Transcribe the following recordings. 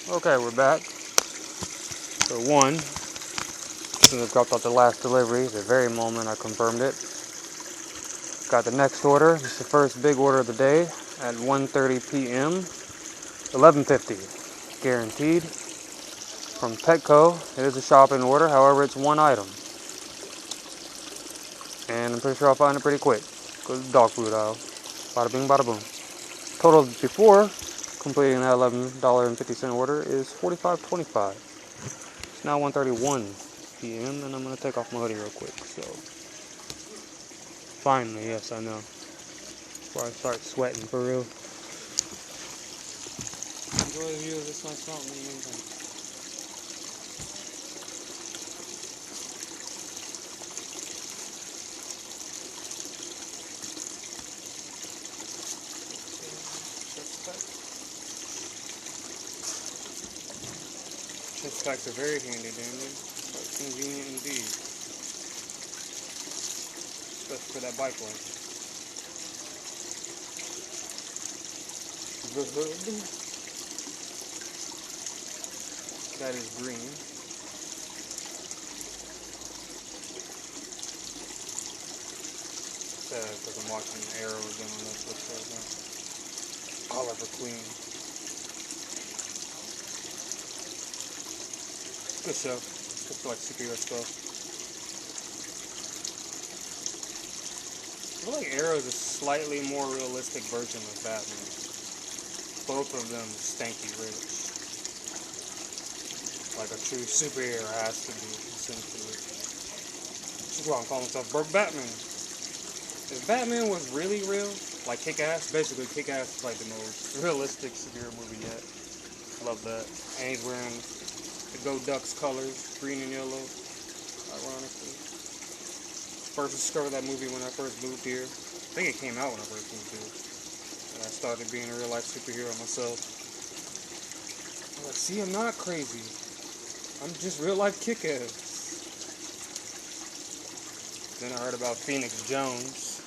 Okay, we're back. So one, since I dropped off the last delivery, the very moment I confirmed it. Got the next order. This is the first big order of the day at 1:30 p.m. 11:50. Guaranteed. From PetCo. It is a shopping order, however, it's one item. And I'm pretty sure I'll find it pretty quick. Go to the dog food aisle. Bada bing, bada boom. Total before completing that $11.50 order is $45.25. It's now 1:31 p.m. and I'm gonna take off my hoodie real quick. So finally, yes, I know. Before I start sweating for real. Enjoy the view of this nice mountain in the meantime. Chest packs are very handy, Daniel. Quite convenient indeed. Especially for that bike life. The hood. That is green. Sad because I'm watching Arrow again on Netflix right now. Oliver Queen. Good show. Good for like superhero stuff. I feel like Arrow is a slightly more realistic version of Batman. Both of them stanky rich. Like a true superhero has to be, essentially. This is why I'm calling myself Broke Batman. If Batman was really real, like Kick-Ass, basically Kick-Ass is like the most realistic superhero movie yet. Love that. And he's wearing the Go Ducks colors, green and yellow, ironically. First discovered that movie when I first moved here. I think it came out when I first moved here. And I started being a real life superhero myself. I was like, see, I'm not crazy. I'm just real life Kick-Ass. Then I heard about Phoenix Jones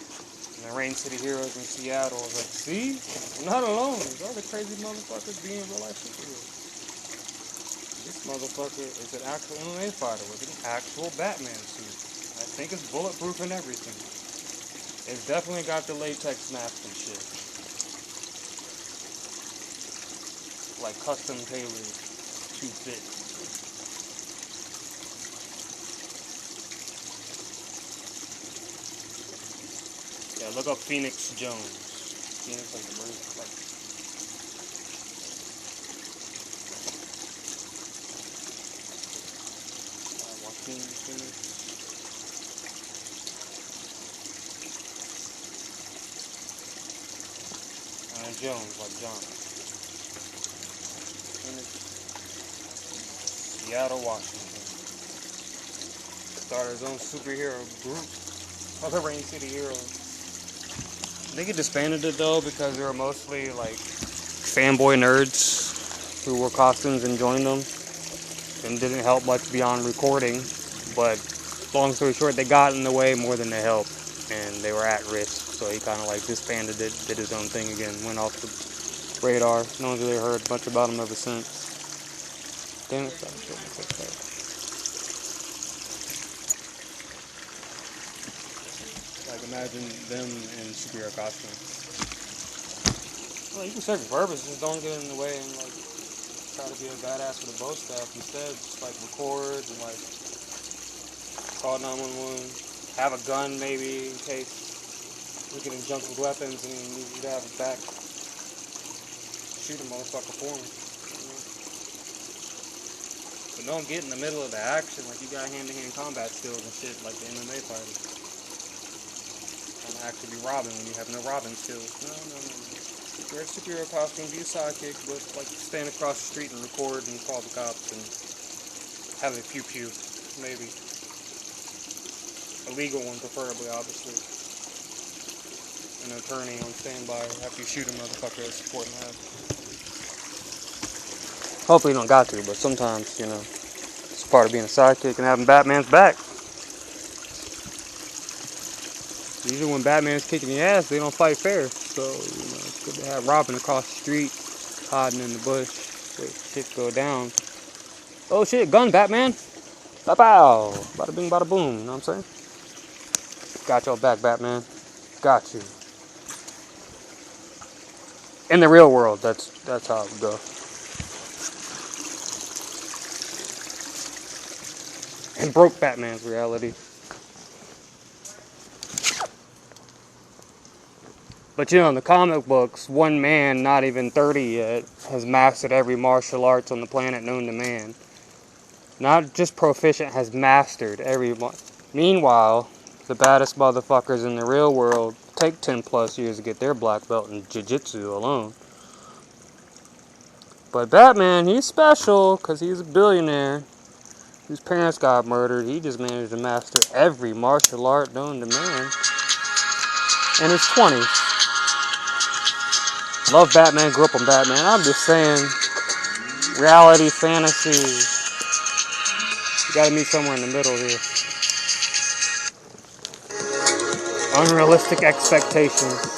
and the Rain City Heroes in Seattle. I was like, see? I'm not alone. There's other crazy motherfuckers being real life superheroes. This motherfucker is an actual MMA fighter with an actual Batman suit. I think it's bulletproof and everything. It's definitely got the latex mask and shit. Like custom tailored to fit. Yeah, look up Phoenix Jones. Phoenix like the bird, like Joaquin Phoenix. Jones, like John. Phoenix, Seattle, Washington. Started his own superhero group. Other Rain City Heroes. I think he disbanded it though because they were mostly like fanboy nerds who wore costumes and joined them, and didn't help much beyond recording. But long story short, they got in the way more than they helped, and they were at risk. So he kind of like disbanded it, did his own thing again, went off the radar. No one's really heard much about him ever since. Damn it, stop showing me quick back. Like imagine them in superhero costumes. Well, you can serve your purpose, just don't get in the way and like try to be a badass for the boat staff. Instead, just like record and like call 911. Have a gun maybe in case we get in junk with weapons and you need to have it back. Shoot a motherfucker for him. You know? But don't get in the middle of the action like you got hand-to-hand combat skills and shit like the MMA fighters. Trying to actually be robbing when you have no robbing skills. No. Wear a superhero costume, be a sidekick, but like stand across the street and record and call the cops and have a pew-pew, maybe. A legal one, preferably, obviously. An attorney on standby after you shoot a motherfucker that's supporting that. Hopefully you don't got to, but sometimes, you know, it's part of being a sidekick and having Batman's back. Usually when Batman's kicking the ass, they don't fight fair. So, you know, it's good to have Robin across the street, hiding in the bush, Wait, shit go down. Oh shit, gun, Batman. Bow bow. Bada bing, bada boom. You know what I'm saying? Got your back, Batman. Got you. In the real world, that's how it would go. And broke Batman's reality. But you know, in the comic books, one man, not even 30 yet, has mastered every martial arts on the planet known to man. Not just proficient, has mastered every one. Meanwhile, the baddest motherfuckers in the real world take 10 plus years to get their black belt in jiu-jitsu alone. But Batman, he's special because he's a billionaire whose parents got murdered. He just managed to master every martial art known to man in his 20s. Love Batman, grew up on Batman. I'm just saying, reality, fantasy, you gotta meet somewhere in the middle here. Unrealistic expectations.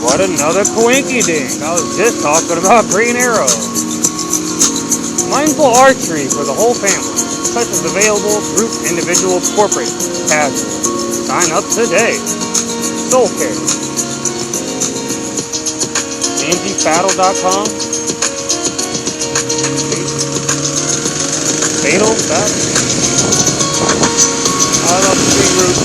What another coinky dink. I was just talking about Green Arrow. Mindful archery for the whole family. Such as available group, individual, corporate, casual. Sign up today. Soul Care. AngieFattle.com. Fatal? That? I love the Green Roots.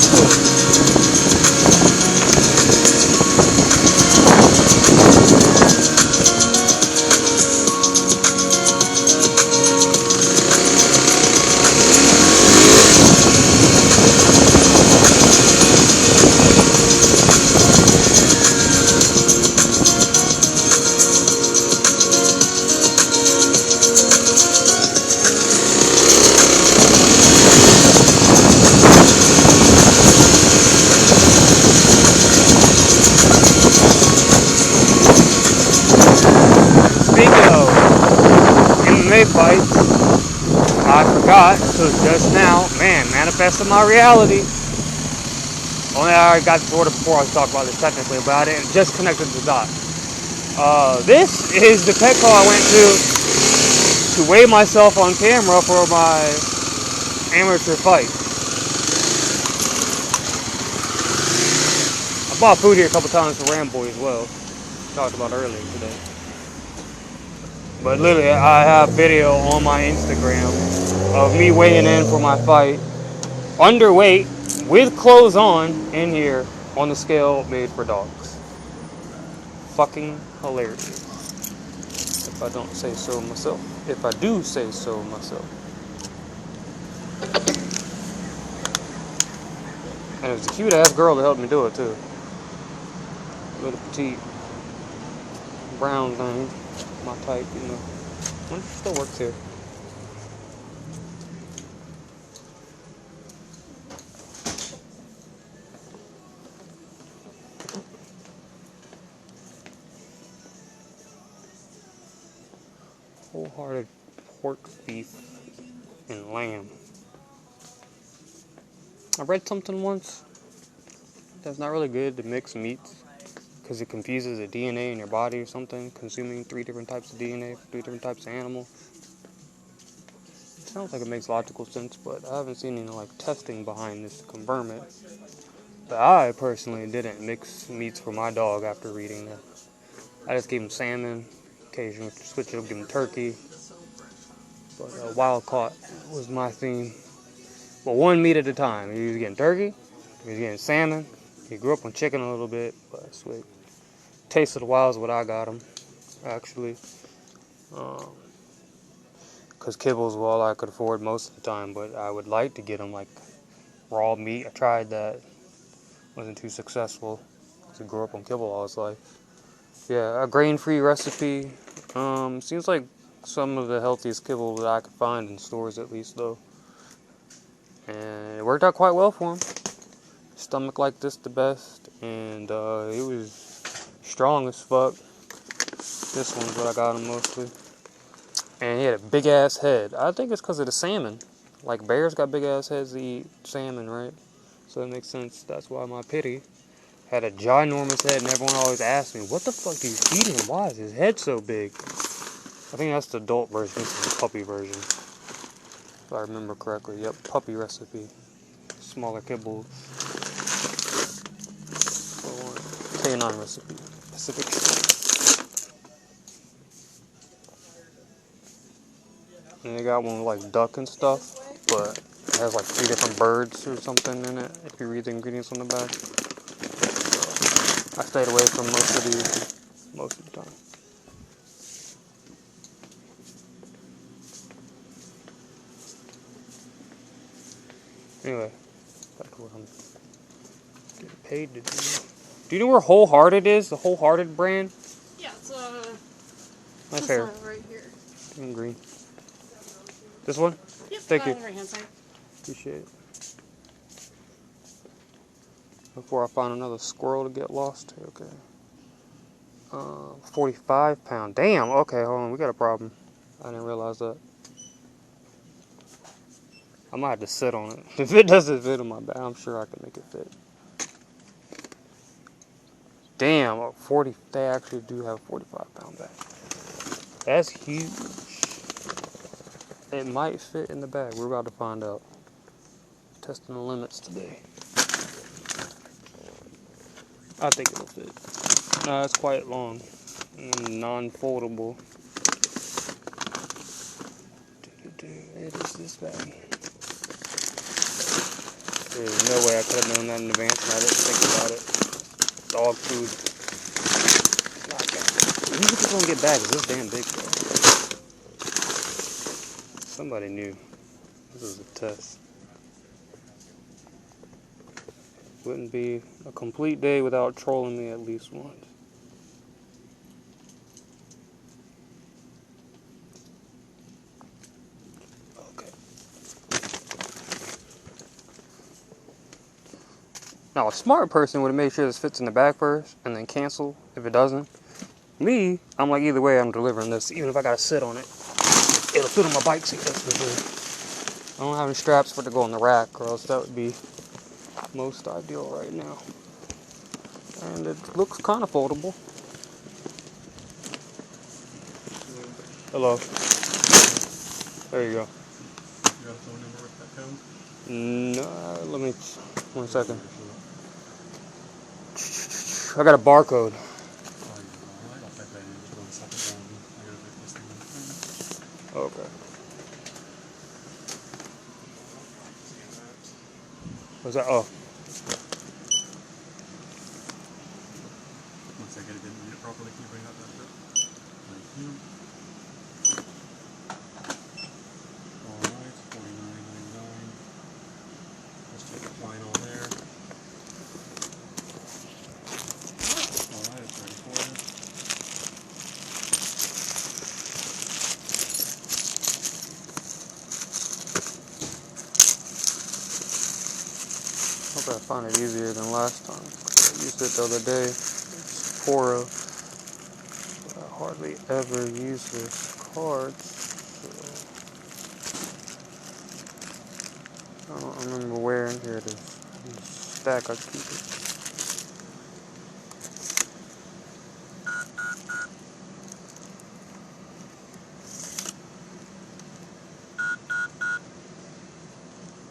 Fights. I forgot until just now. Man, manifested my reality. Only I got to order before I was talking about this technically, but I didn't just connected the dots. This is the PetCo I went to weigh myself on camera for my amateur fight. I bought food here a couple times for Ramboy as well. Talked about earlier today. But literally, I have video on my Instagram of me weighing in for my fight. Underweight, with clothes on, in here, on the scale made for dogs. Fucking hilarious. If I don't say so myself. If I do say so myself. And it was a cute ass girl that helped me do it too. Little petite brown thing. My type, you know. I wonder if it still works here. wholehearted pork, beef, and lamb. I read something once that's not really good to mix meats because it confuses the DNA in your body or something, consuming 3 different types of DNA from 3 different types of animal. It sounds like it makes logical sense, but I haven't seen any testing behind this to confirm it. But I personally didn't mix meats for my dog after reading that. I just gave him salmon, occasionally switch it up, give him turkey. But wild caught was my theme. But one meat at a time. He was getting turkey, he was getting salmon. He grew up on chicken a little bit, but sweet. Taste of the wild is what I got him, actually. Because kibbles were all I could afford most of the time, but I would like to get him raw meat. I tried that, wasn't too successful. He grew up on kibble all his life. Yeah, a grain-free recipe. Seems like some of the healthiest kibble that I could find in stores, at least, though. And it worked out quite well for him. Stomach like this the best, and it was strong as fuck. This one's what I got him mostly. And he had a big ass head. I think it's because of the salmon. Like bears got big ass heads to eat salmon, right? So that makes sense. That's why my Pt. had a ginormous head, and everyone always asks me, what the fuck do you feed him? Why is his head so big? I think that's the adult version. This is the puppy version, if I remember correctly. Yep, puppy recipe. Smaller kibble. Canine recipe. Pacific. And they got one with duck and stuff, but it has 3 different birds or something in it if you read the ingredients on the back. So I stayed away from most of these most of the time. Anyway, back to what I'm getting paid to do. Do you know where Wholehearted is? The Wholehearted brand? Yeah, it's nice hair. Right here. In green. This one? Yep, thank you. On the right hand side. Appreciate it. Before I find another squirrel to get lost. Okay. 45 pound. Damn. Okay, hold on. We got a problem. I didn't realize that. I might have to sit on it. If it doesn't fit on my back, I'm sure I can make it fit. Damn. 40. They actually do have a 45 pound bag. That's huge. It might fit in the bag. We're about to find out. Testing the limits today. I think it'll fit. No, it's quite long. Non-foldable. It is this bag. There's no way I could have known that in advance, and I didn't think about it. Dog food. Usually people don't get bags this damn big, though. Somebody knew. This is a test. Wouldn't be a complete day without trolling me at least once. Okay. Now, a smart person would have made sure this fits in the bag first and then cancel if it doesn't. Me, I'm like, either way, I'm delivering this. Even if I gotta sit on it, it'll fit on my bike seat, that's for sure. I don't have any straps for it to go on the rack, or else that would be most ideal right now. And it looks kind of foldable. Hello. There you go. You got a phone number with PetCo? No, let me, 1 second. I got a barcode. Okay. What's that? Oh. Once I didn't read it properly, can you bring that back up? Thank you. Alright, $49.99. Let's take the final there. Alright, it's ready for you. Hope I find it easier than last time. I used it the other day. It's Poro. I hardly ever use this cards. I don't remember where in here it is. Stack I keep it.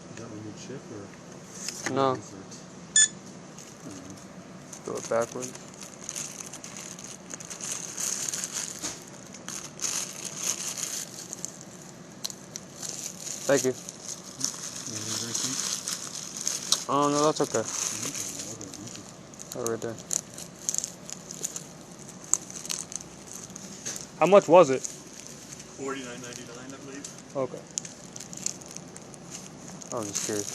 Is that one your chip or? No. Insert? Do it backwards. Thank you. Oh no, that's okay. Oh, right there. How much was it? $49.99, I believe. Okay. I was just curious.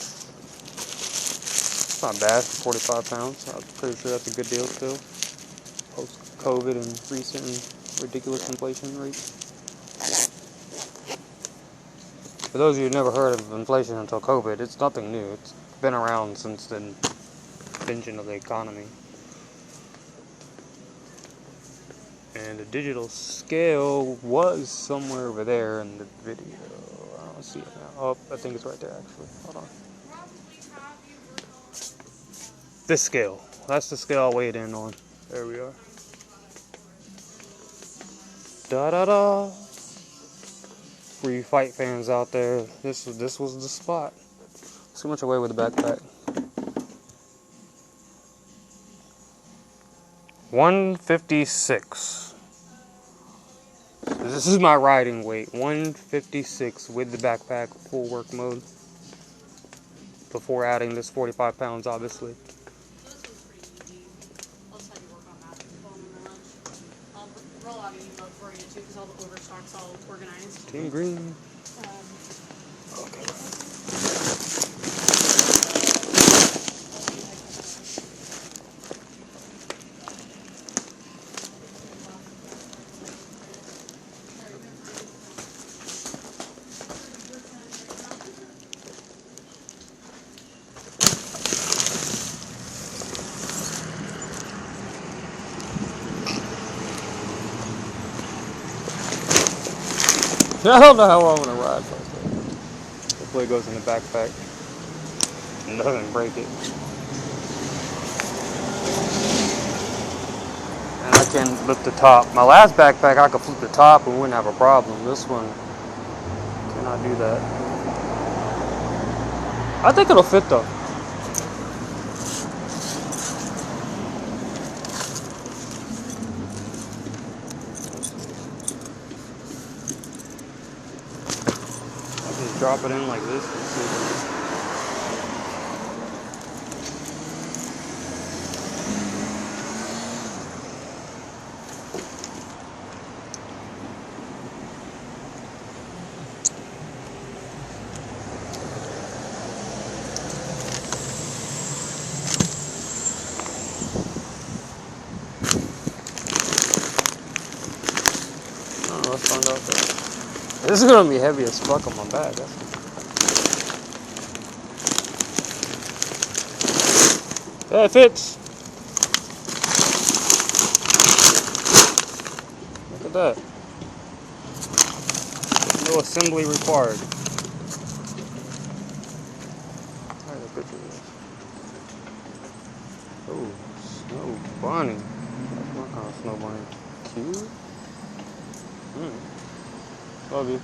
It's not bad for 45 pounds. I'm pretty sure that's a good deal still. Post-COVID and recent and ridiculous inflation rates. For those of you who never heard of inflation until COVID, it's nothing new. It's been around since the invention of the economy. And the digital scale was somewhere over there in the video. I don't see it now. Oh, I think it's right there actually. Hold on. This scale. That's the scale I weighed in on. There we are. Da-da-da. For you fight fans out there, this was the spot. Too much away with the backpack. 156. This is my riding weight. 156 with the backpack, full work mode. Before adding this 45 pounds, obviously. This one's pretty easy. I'll just have you work on that phone in the lunch. I'll roll out an email for you too, because all the overstock's all organized. Team green. Okay. I don't know how I want to ride like that. Hopefully it goes in the backpack and doesn't break it. And I can lift the top. My last backpack I could flip the top and wouldn't have a problem. This one cannot do that. I think it'll fit though. Just drop it in like this and see. Oh, let's find out though. This is gonna be heavy as fuck on my back. Yeah, it fits. Look at that. No assembly required. Alright, a picture of this. Oh, snow bunny. That's my kind of snow bunny. Cute. Love you.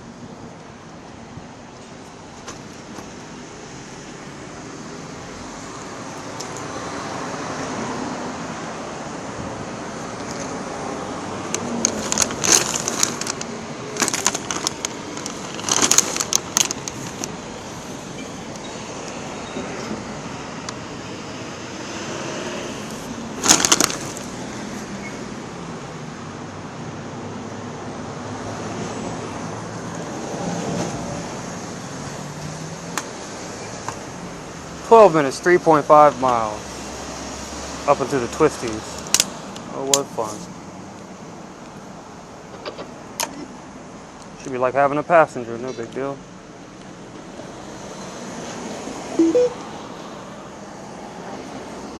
"12 minutes, 3.5 miles. Up into the twisties. Oh, what fun. Should be like having a passenger, no big deal.